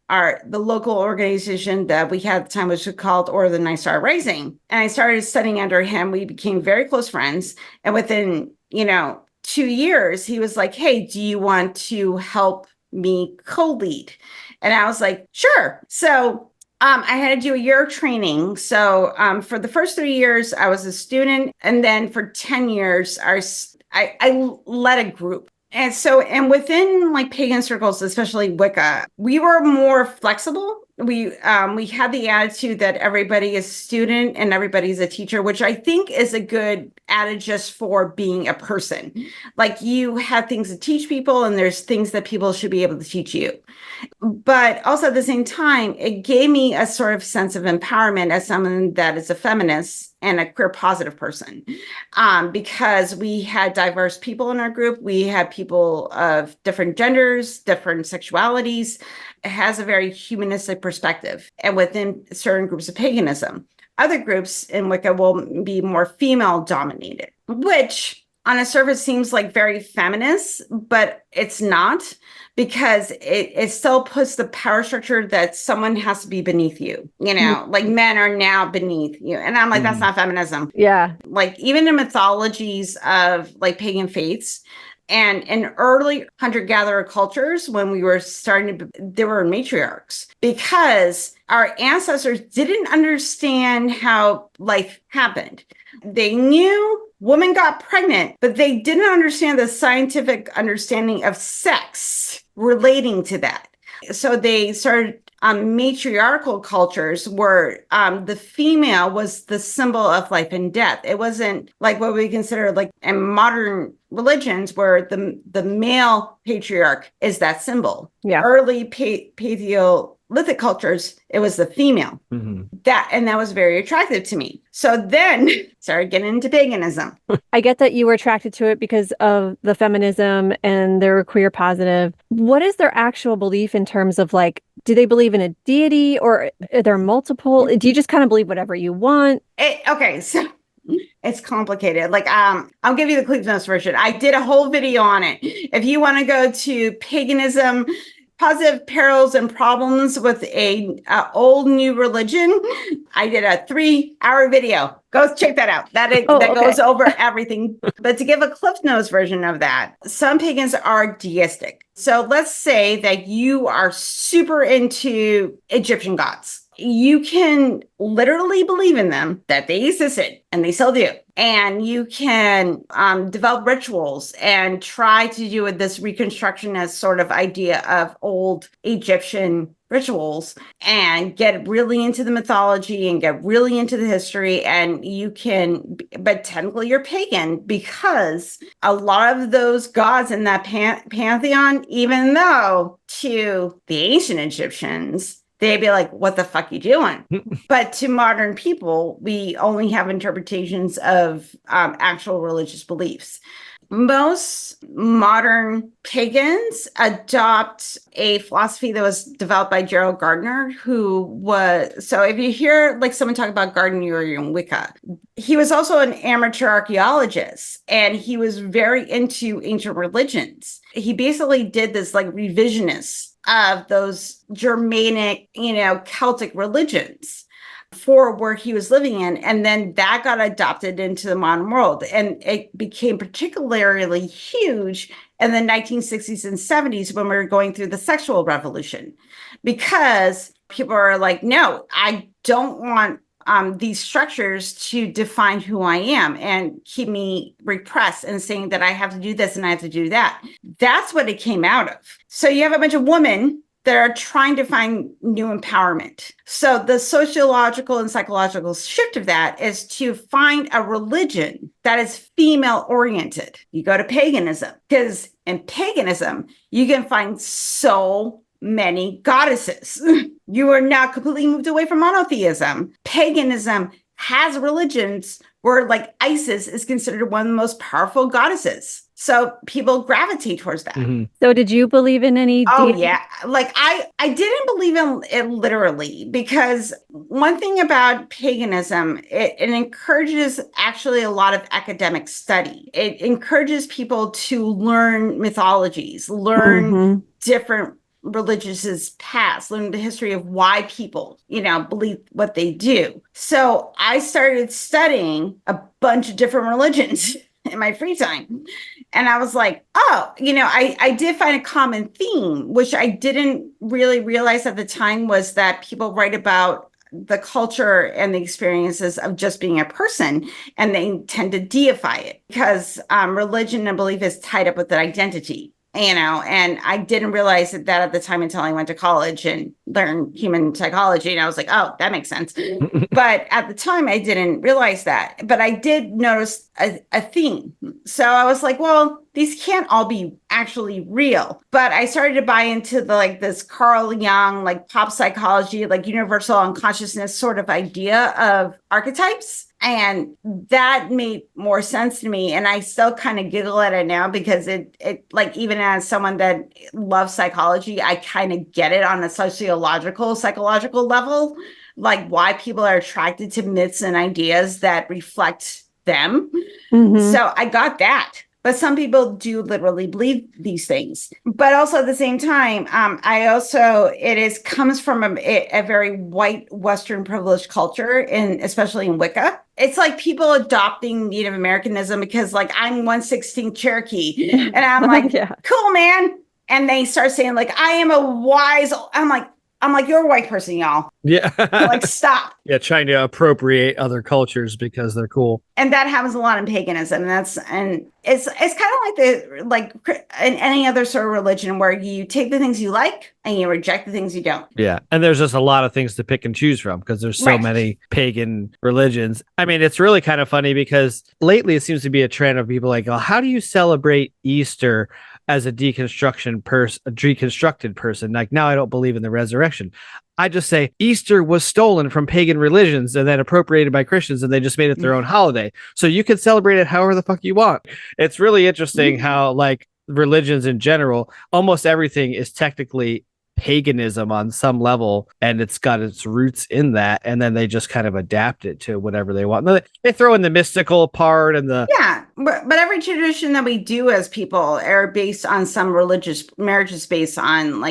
the local organization that we had at the time, which was called Order of the Night Star Rising. And I started studying under him. We became very close friends. And within, 2 years, he was like, hey, do you want to help me co-lead? And I was like, sure. So I had to do a year of training. So for the first 3 years, I was a student. And then for 10 years, I led a group. And within like pagan circles, especially Wicca, we were more flexible. We had the attitude that everybody is a student and everybody's a teacher, which I think is a good adage just for being a person. Like you have things to teach people and there's things that people should be able to teach you. But also at the same time, it gave me a sort of sense of empowerment as someone that is a feminist and a queer positive person, because we had diverse people in our group. We had people of different genders, different sexualities. It has a very humanistic perspective. And within certain groups of paganism, other groups in Wicca will be more female dominated, which on a surface seems like very feminist, but it's not, because it still puts the power structure that someone has to be beneath you, like men are now beneath you. And I'm like, that's not feminism. Yeah. Like even in mythologies of like pagan faiths and in early hunter-gatherer cultures, when we were there were matriarchs, because our ancestors didn't understand how life happened. They knew women got pregnant, but they didn't understand the scientific understanding of sex relating to that. So they started matriarchal cultures where the female was the symbol of life and death. It wasn't like what we consider like in modern religions where the male patriarch is that symbol. Yeah. Early Paleolithic cultures, it was the female. That was very attractive to me. So then started getting into paganism. I get that you were attracted to it because of the feminism and they're queer positive. What is their actual belief in terms of like, do they believe in a deity or are there multiple? Do you just kind of believe whatever you want? Okay, so it's complicated. Like, I'll give you the Cliff Notes version. I did a whole video on it. If you want to go to paganism, positive perils and problems with a old new religion, I did a 3-hour video. Go check that out. That goes over everything. But to give a Cliff Notes version of that, some pagans are deistic. So let's say that you are super into Egyptian gods. You can literally believe in them, that they existed, and they still do. And you can develop rituals and try to do with this reconstructionist sort of idea of old Egyptian rituals and get really into the mythology and get really into the history. And you can, but technically you're pagan, because a lot of those gods in that pantheon, even though to the ancient Egyptians, they'd be like, what the fuck you doing? But to modern people, we only have interpretations of actual religious beliefs. Most modern pagans adopt a philosophy that was developed by Gerald Gardner, so if you hear like someone talk about Gardner, you're in Wicca. He was also an amateur archaeologist, and he was very into ancient religions. He basically did this like revisionist of those Germanic, Celtic religions for where he was living in. And then that got adopted into the modern world. And it became particularly huge in the 1960s and 70s when we were going through the sexual revolution, because people are like, no, I don't want these structures to define who I am and keep me repressed and saying that I have to do this and I have to do that. That's what it came out of. So you have a bunch of women that are trying to find new empowerment. So the sociological and psychological shift of that is to find a religion that is female oriented. You go to paganism, because in paganism, you can find so many goddesses. You are now completely moved away from monotheism. Paganism has religions where like Isis is considered one of the most powerful goddesses. So people gravitate towards that. So did you believe in any deity? Yeah. Like I didn't believe in it literally, because one thing about paganism, it encourages actually a lot of academic study. It encourages people to learn mythologies, learn different religious past, learn the history of why people, believe what they do. So I started studying a bunch of different religions. in my free time. And I was like, oh, I did find a common theme, which I didn't really realize at the time, was that people write about the culture and the experiences of just being a person, and they tend to deify it because religion and belief is tied up with an identity. And I didn't realize that at the time until I went to college and learned human psychology. And I was like, oh, that makes sense. But at the time, I didn't realize that. But I did notice a theme. So I was like, well, these can't all be actually real. But I started to buy into this Carl Jung, pop psychology, universal unconsciousness sort of idea of archetypes. And that made more sense to me. And I still kind of giggle at it now because it even as someone that loves psychology, I kind of get it on a psychological level, why people are attracted to myths and ideas that reflect them. Mm-hmm. So I got that. But some people do literally believe these things. But also at the same time, comes from a very white Western privileged culture, and especially in Wicca. It's like people adopting Native Americanism because I'm 1/16 Cherokee. And I'm like, yeah. Cool, man. And they start saying I am a wise, I'm like, you're a white person, y'all. Yeah. Stop. Yeah, trying to appropriate other cultures because they're cool. And that happens a lot in paganism. And it's kind of like in any other sort of religion where you take the things you like and you reject the things you don't. Yeah. And there's just a lot of things to pick and choose from because there's so many pagan religions. I mean, it's really kind of funny because lately it seems to be a trend of people oh, how do you celebrate Easter as a deconstructed person? Now I don't believe in the resurrection. I just say Easter was stolen from pagan religions and then appropriated by Christians, and they just made it their own holiday. So you can celebrate it however the fuck you want. It's really interesting how religions in general, almost everything is technically paganism on some level, and it's got its roots in that, and then they just kind of adapt it to whatever they want. They throw in the mystical part and the but every tradition that we do as people are based on some religious marriages, based on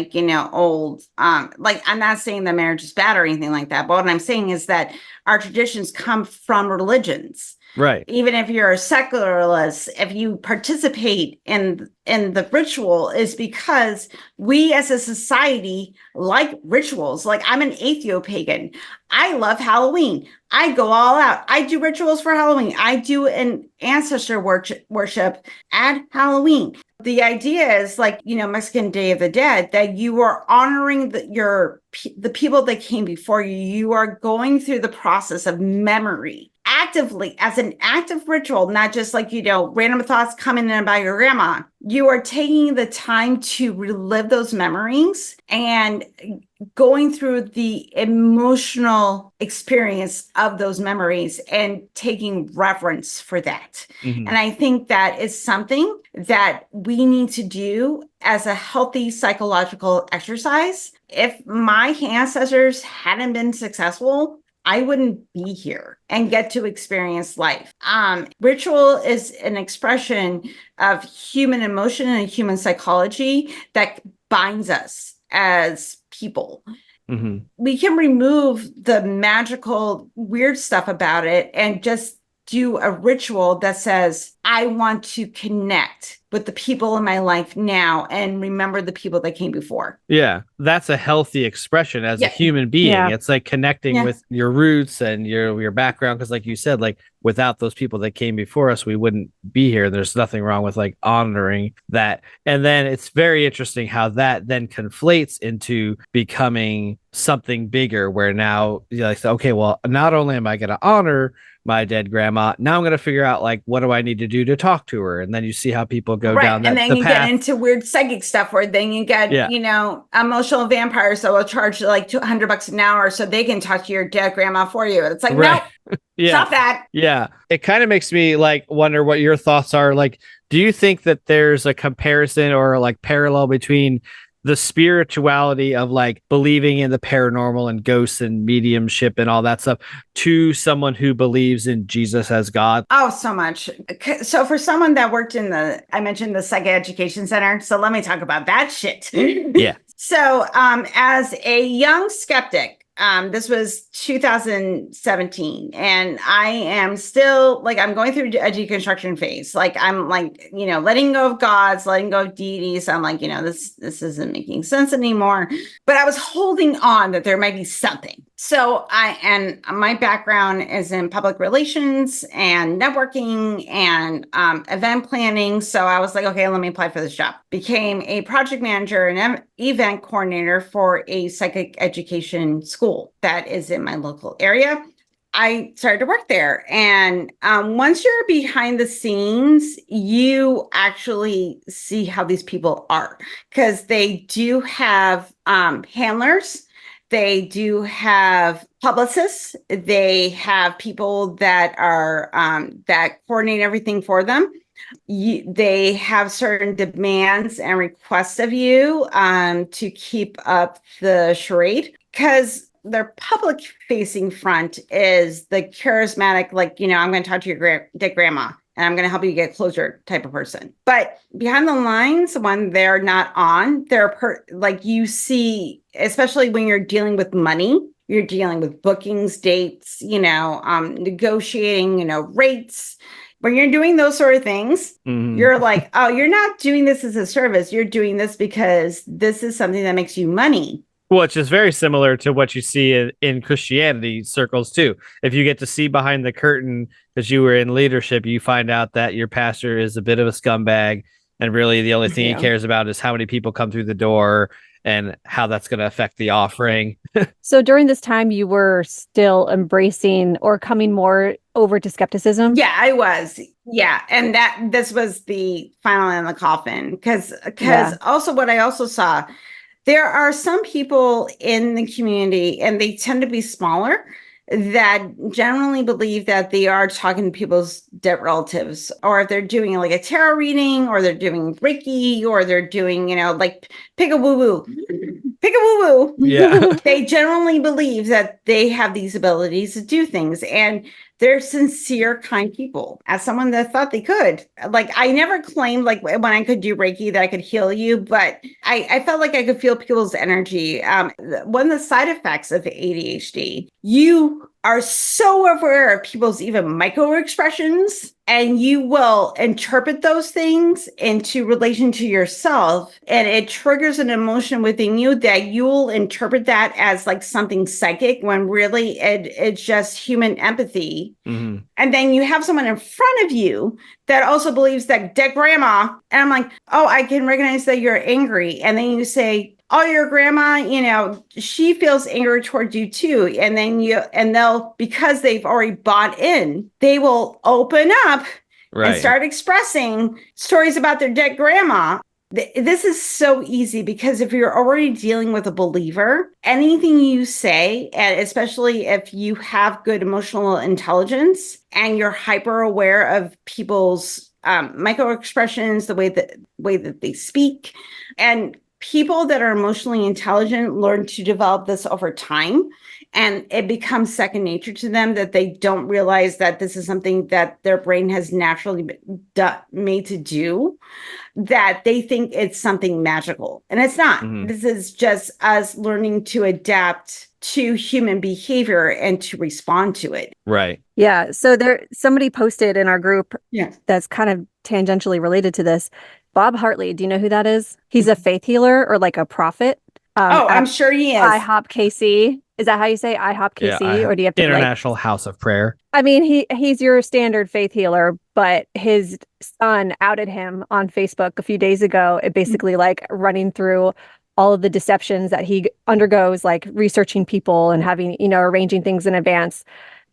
old I'm not saying that marriage is bad or anything like that, but what I'm saying is that our traditions come from religions. Right. Even if you're a secularist, if you participate in the ritual, is because we as a society like rituals. I'm an atheo-pagan. I love Halloween. I go all out. I do rituals for Halloween. I do an ancestor worship at Halloween. The idea is Mexican Day of the Dead, that you are honoring the people that came before you. You are going through the process of memory actively as an active ritual, not just random thoughts coming in about your grandma. You are taking the time to relive those memories and going through the emotional experience of those memories and taking reverence for that. Mm-hmm. And I think that is something that we need to do as a healthy psychological exercise. If my ancestors hadn't been successful, I wouldn't be here and get to experience life. Ritual is an expression of human emotion and human psychology that binds us as people. Mm-hmm. We can remove the magical, weird stuff about it and just do a ritual that says, I want to connect with the people in my life now and remember the people that came before. Yeah, that's a healthy expression as a human being. Yeah. It's connecting with your roots and your background. Because like you said, without those people that came before us, we wouldn't be here. There's nothing wrong with honoring that. And then it's very interesting how that then conflates into becoming something bigger where now you're okay, well, not only am I going to honor my dead grandma, now I'm going to figure out what do I need to do to talk to her. And then you see how people go down that and then you path. Get into weird psychic stuff where then you get emotional vampires that will charge $200 an hour so they can talk to your dead grandma for you. It's no, stop that. Yeah, it kind of makes me wonder what your thoughts are. Do you think that there's a comparison or parallel between the spirituality of believing in the paranormal and ghosts and mediumship and all that stuff to someone who believes in Jesus as God? Oh, so much. So for someone that worked I mentioned the Psych Education Center. So let me talk about that shit. Yeah. So as a young skeptic, This was 2017, and I am still like, I'm going through a deconstruction phase. Like, I'm like, letting go of gods, letting go of deities. I'm like, this isn't making sense anymore. But I was holding on that there might be something. So my background is in public relations and networking and event planning. So I was like, okay, let me apply for this job. Became a project manager and event coordinator for a psychic education school that is in my local area. I started to work there. And once you're behind the scenes, you actually see how these people are, because they do have handlers. They do have publicists. They have people that are that coordinate everything for them. They have certain demands and requests of you to keep up the charade, because their public facing front is the charismatic, like, I'm going to talk to your dead grandma and I'm going to help you get closure type of person. But behind the lines, when they're not on, like, you see, especially when you're dealing with money, you're dealing with bookings, dates, negotiating, rates. When you're doing those sort of things, you're like, oh, you're not doing this as a service. You're doing this because this is something that makes you money. Which is very similar to what you see in Christianity circles too. If you get to see behind the curtain because you were in leadership, you find out that your pastor is a bit of a scumbag, and really the only thing he cares about is how many people come through the door and how that's going to affect the offering. So during this time, you were still embracing or coming more over to skepticism? Yeah, I was. Yeah. And this was the final in the coffin, because also what I also saw, there are some people in the community, and they tend to be smaller, that generally believe that they are talking to people's dead relatives, or if they're doing like a tarot reading, or they're doing Reiki, or they're doing, like pick a woo-woo. Yeah. They generally believe that they have these abilities to do things, and they're sincere, kind people. As someone that thought they could, like, I never claimed, like, when I could do Reiki that I could heal you, but I felt like I could feel people's energy. One of the side effects of ADHD, you are so aware of people's even micro expressions, and you will interpret those things into relation to yourself, and it triggers an emotion within you that you'll interpret that as like something psychic, when really it's just human empathy. And then you have someone in front of you that also believes that dead grandma, and I'm like, oh, I can recognize that you're angry. And then you say, oh, your grandma, she feels anger towards you too. And then they'll, because they've already bought in, they will open up and start expressing stories about their dead grandma. This is so easy, because if you're already dealing with a believer, anything you say, and especially if you have good emotional intelligence and you're hyper aware of people's micro expressions, the way that they speak, and people that are emotionally intelligent learn to develop this over time, and it becomes second nature to them, that they don't realize that this is something that their brain has naturally been made to do, that they think it's something magical. And it's not. This is just us learning to adapt to human behavior and to respond to it. Right. Yeah. So somebody posted in our group that's kind of tangentially related to this. Bob Hartley, do you know who that is? He's a faith healer, or like a prophet. I'm sure he is. IHOP KC. Is that how you say IHOP KC? Or do you have to International House of Prayer? I mean, he's your standard faith healer, but his son outed him on Facebook a few days ago. It basically like running through all of the deceptions that he undergoes, like researching people and having, arranging things in advance.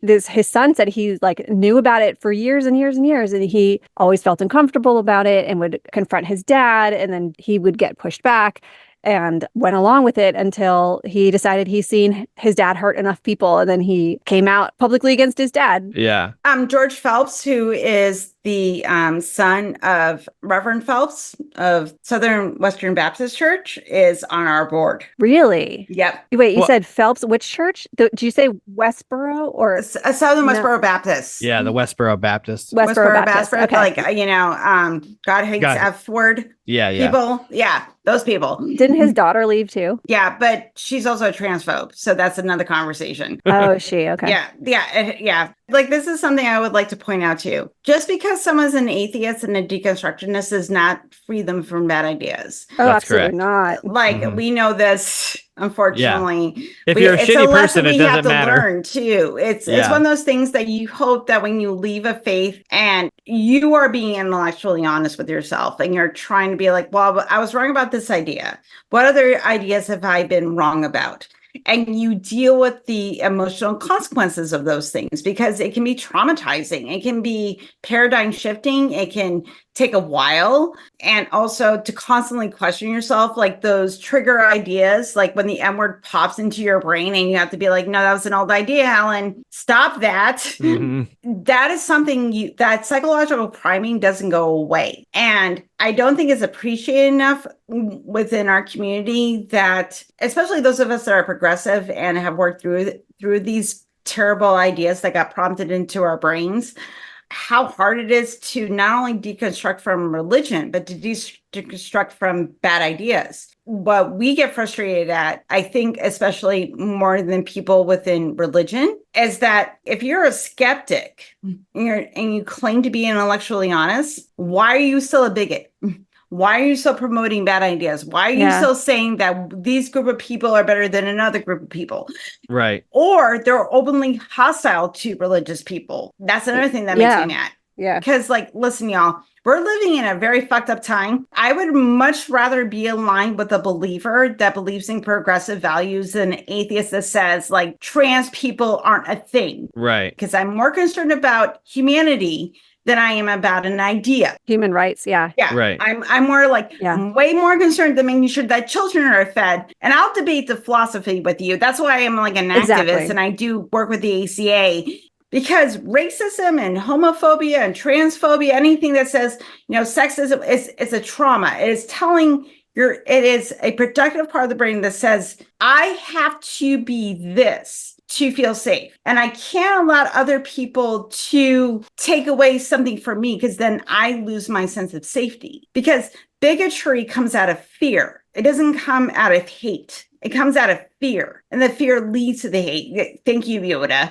His son said he like knew about it for years and years and years, and he always felt uncomfortable about it and would confront his dad, and then he would get pushed back, and went along with it until he decided he's seen his dad hurt enough people, and then he came out publicly against his dad. Yeah. George Phelps, who is the son of Reverend Phelps of Southern Western Baptist Church, is on our board. Really? Yep. Wait, you Well- said Phelps, which church? Did you say Westboro or A Southern No. Westboro Baptist. Yeah, the Westboro Baptist. Westboro Baptist? Okay. Like, God hates God. F word Yeah, yeah. people. Yeah, those people. Didn't his daughter leave too? Yeah, but she's also a transphobe. So that's another conversation. Oh, is she? Okay. Yeah. Like, this is something I would like to point out too. Just because someone's an atheist and a deconstructionist does not free them from bad ideas. Oh, That's absolutely not. Like, Mhm. we know this, unfortunately. If you're a It's shitty lesson person, it we have doesn't to matter. learn too. It's Yeah. one of those things that you hope that when you leave a faith and you are being intellectually honest with yourself and you're trying to be like, well, I was wrong about this idea. What other ideas have I been wrong about? And you deal with the emotional consequences of those things, because it can be traumatizing. It can be paradigm shifting. It can take a while. And also to constantly question yourself, like those trigger ideas, like when the M word pops into your brain and you have to be like, no, that was an old idea, Helen. Stop that. Mhm. That is something that psychological priming doesn't go away. And I don't think it's appreciated enough within our community, that especially those of us that are progressive and have worked through these terrible ideas that got prompted into our brains, how hard it is to not only deconstruct from religion, but to deconstruct from bad ideas. What we get frustrated at, I think, especially more than people within religion, is that if you're a skeptic and you claim to be intellectually honest, why are you still a bigot? Why are you still promoting bad ideas? Why are you still saying that these group of people are better than another group of people? Right. Or they're openly hostile to religious people. That's another thing that makes me mad. Yeah. Because, like, listen, y'all, we're living in a very fucked up time. I would much rather be aligned with a believer that believes in progressive values than an atheist that says, like, trans people aren't a thing. Right. Because I'm more concerned about humanity than I am about an idea. Human rights. Yeah. Yeah. Right. I'm more like, I'm way more concerned than making sure that children are fed. And I'll debate the philosophy with you. That's why I'm like an activist and I do work with the ACA. Because racism and homophobia and transphobia, anything that says, sexism is a trauma. It is telling it is a productive part of the brain that says, I have to be this to feel safe. And I can't allow other people to take away something from me, because then I lose my sense of safety. Because bigotry comes out of fear. It doesn't come out of hate. It comes out of fear, and the fear leads to the hate. Thank you, Yoda.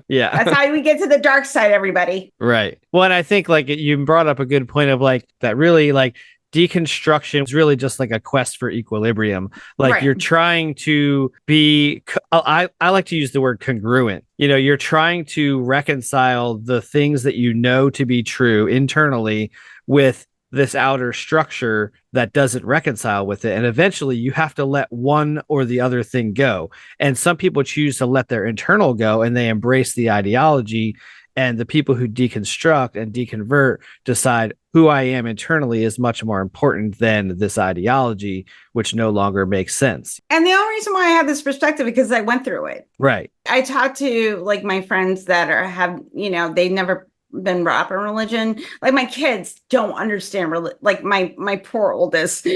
Yeah. That's how we get to the dark side, everybody. Right. Well, and I think like you brought up a good point of like that really like deconstruction is really just like a quest for equilibrium. Like you're trying to be, I like to use the word congruent. You're trying to reconcile the things that you know to be true internally with this outer structure that doesn't reconcile with it. And eventually you have to let one or the other thing go. And some people choose to let their internal go and they embrace the ideology. And the people who deconstruct and deconvert decide who I am internally is much more important than this ideology, which no longer makes sense. And the only reason why I have this perspective because I went through it. Right. I talk to like my friends that have, they never been brought up in religion. Like my kids don't understand like my poor oldest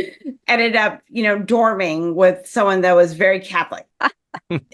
ended up, dorming with someone that was very Catholic.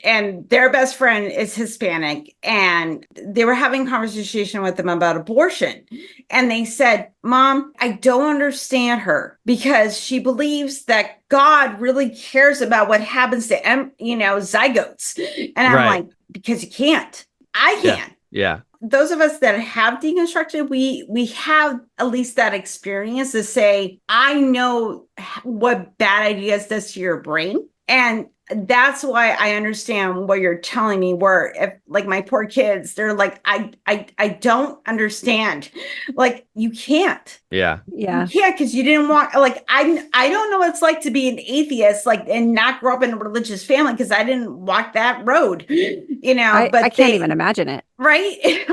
And their best friend is Hispanic, and they were having a conversation with them about abortion. And they said, Mom, I don't understand her because she believes that God really cares about what happens to, zygotes. And I'm like, because you can't. I can. Yeah. Those of us that have deconstructed, we have at least that experience to say, I know what bad ideas does to your brain. And that's why I understand what you're telling me, where if like my poor kids, they're like, I don't understand. Like you can't. Yeah. You can't because you didn't want, like, I don't know what it's like to be an atheist, like, and not grow up in a religious family because I didn't walk that road, but I can't even imagine it. Right.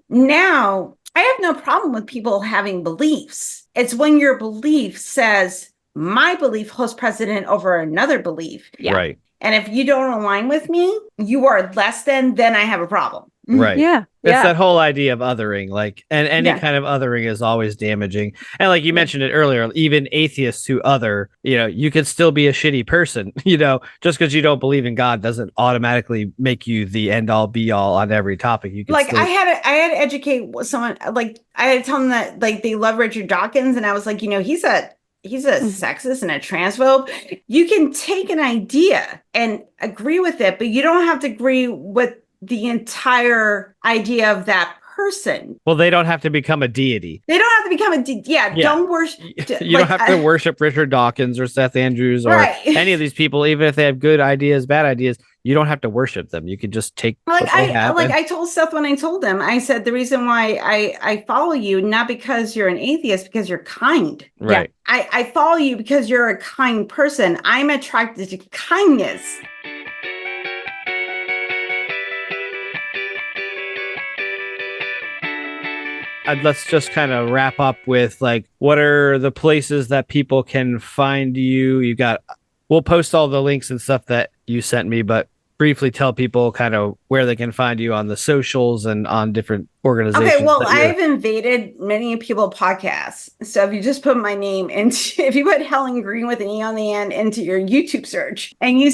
Now, I have no problem with people having beliefs. It's when your belief says, my belief holds precedent over another belief. Right. And if you don't align with me, you are less than, then I have a problem. Right. Yeah. It's Yeah. that whole idea of othering, like, and any kind of othering is always damaging. And like you mentioned it earlier, even atheists who other, you could still be a shitty person, just because you don't believe in God doesn't automatically make you the end all be all on every topic. You could like still... I had to educate someone, like I had to tell them that like they love Richard Dawkins, and I was like, he's a sexist and a transphobe. You can take an idea and agree with it, but you don't have to agree with the entire idea of that person. Well, they don't have to become a deity. They don't have to become don't worship. You don't have to worship Richard Dawkins or Seth Andrews or any of these people, even if they have good ideas, bad ideas. You don't have to worship them. You can just take what they have. I told Seth when I told him, I said, the reason why I follow you, not because you're an atheist, because you're kind. Right. Yeah. I follow you because you're a kind person. I'm attracted to kindness. Let's just kind of wrap up with like, what are the places that people can find you? We'll post all the links and stuff that you sent me, but briefly tell people kind of where they can find you on the socials and on different organizations. Okay, well, I've invaded many people podcasts. So if you just put my name if you put Helen Greene with an E on the end into your YouTube search and you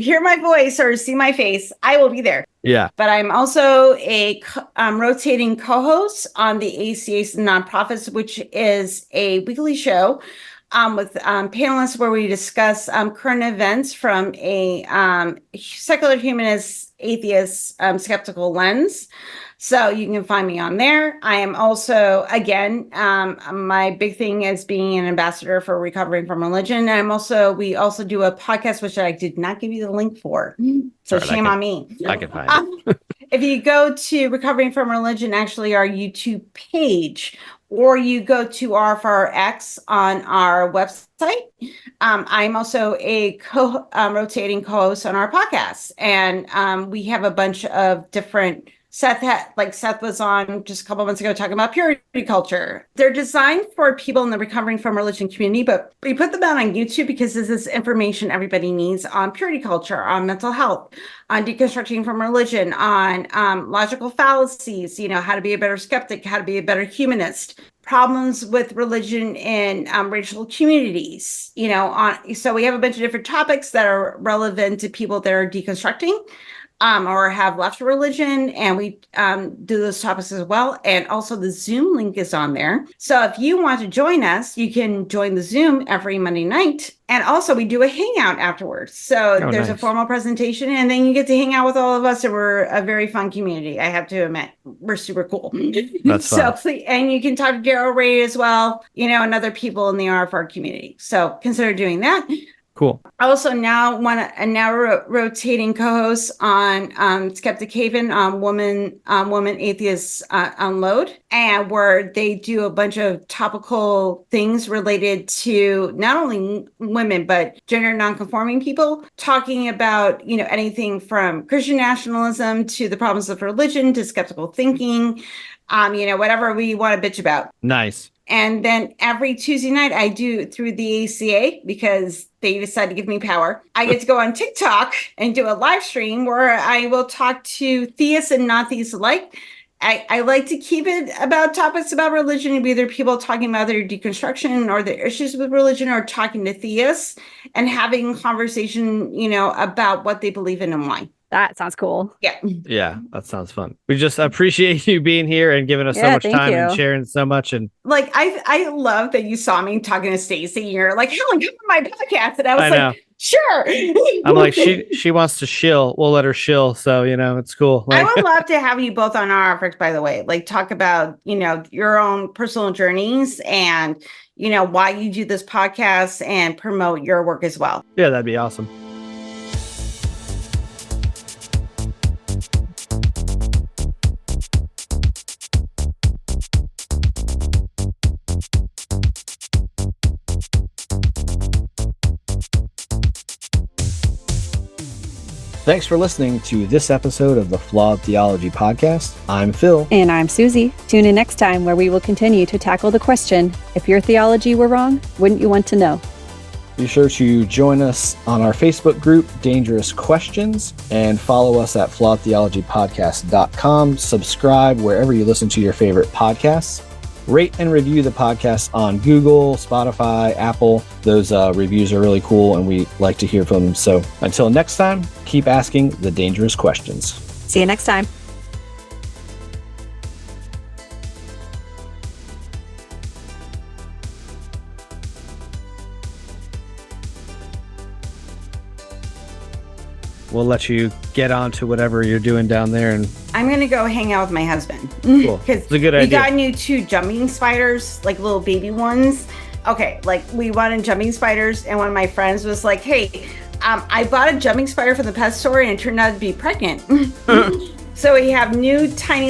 hear my voice or see my face, I will be there. Yeah. But I'm also a rotating co-host on the ACA's Nonprofits, which is a weekly show with panelists where we discuss current events from a secular humanist, atheist, skeptical lens. So you can find me on there. I am also, again, my big thing is being an ambassador for Recovering from Religion. And we also do a podcast, which I did not give you the link for. So shame on me. I can find it. If you go to Recovering from Religion, actually our YouTube page, or you go to RFRX on our website. I'm also a rotating co-host on our podcast. And we have a bunch of different... Seth was on just a couple months ago talking about purity culture. They're designed for people in the Recovering from Religion community, but we put them out on YouTube because this is information everybody needs on purity culture, on mental health, on deconstructing from religion, on logical fallacies, how to be a better skeptic, how to be a better humanist, problems with religion in racial communities, so we have a bunch of different topics that are relevant to people that are deconstructing. Or have left religion, and we do those topics as well. And also the Zoom link is on there. So if you want to join us, you can join the Zoom every Monday night. And also we do a hangout afterwards. So there's a formal presentation, and then you get to hang out with all of us. And we're a very fun community. I have to admit, we're super cool. That's fun. So and you can talk to Daryl Ray as well, and other people in the RFR community. So consider doing that. Cool. I also now rotating co-host on Skeptic Haven on Woman Atheists Unload, and where they do a bunch of topical things related to not only women but gender nonconforming people, talking about anything from Christian nationalism to the problems of religion to skeptical thinking, whatever we want to bitch about. Nice. And then every Tuesday night I do through the ACA, because they decided to give me power. I get to go on TikTok and do a live stream where I will talk to theists and not theists alike. I like to keep it about topics about religion, either people talking about their deconstruction or their issues with religion, or talking to theists and having conversation, about what they believe in and why. That sounds cool. Yeah, that sounds fun. We just appreciate you being here and giving us so much time and sharing so much. And like, I love that you saw me talking to Stacey. You're like, Helen, come on my podcast. And I was like, sure. I'm like, she wants to shill. We'll let her shill. So, it's cool. I would love to have you both on our efforts, by the way, like talk about, your own personal journeys and, why you do this podcast and promote your work as well. Yeah, that'd be awesome. Thanks for listening to this episode of the Flawed Theology Podcast. I'm Phil. And I'm Suzie. Tune in next time where we will continue to tackle the question, if your theology were wrong, wouldn't you want to know? Be sure to join us on our Facebook group, Dangerous Questions, and follow us at flawedtheologypodcast.com. Subscribe wherever you listen to your favorite podcasts. Rate and review the podcast on Google, Spotify, Apple. Those reviews are really cool, and we like to hear from them. So until next time, keep asking the dangerous questions. See you next time. We'll let you get on to whatever you're doing down there. And I'm going to go hang out with my husband. Cool. Because It's a good we idea. got new 2 jumping spiders, like little baby ones. Okay, like we wanted jumping spiders, and one of my friends was like, hey, I bought a jumping spider from the pet store and it turned out to be pregnant. So we have new tiny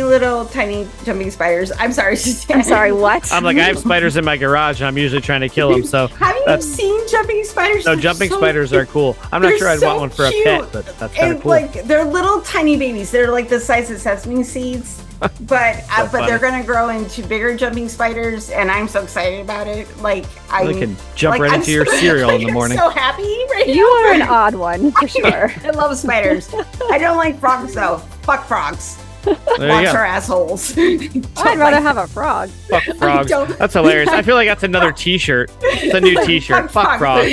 jumping spiders. I'm sorry, Suzanne. I'm sorry, what? I'm like, I have spiders in my garage, and I'm usually trying to kill them. So Have you seen jumping spiders? no, They're jumping so spiders are cool. I'm not they're sure I'd so want one for a cute. pet, but that's kind of And cool. like they're little tiny babies. They're like the size of sesame seeds, but they're gonna grow into bigger jumping spiders, and I'm so excited about it. Like They can jump right I'm into your so- cereal in the I'm morning. so happy right You now. are an odd one, for sure. I love spiders. I don't like frogs though. Fuck frogs. There you Watch go. our assholes. I'd rather have a frog. Fuck frogs. don't- That's hilarious. I feel like that's another t-shirt. It's a new t-shirt. Fuck frogs.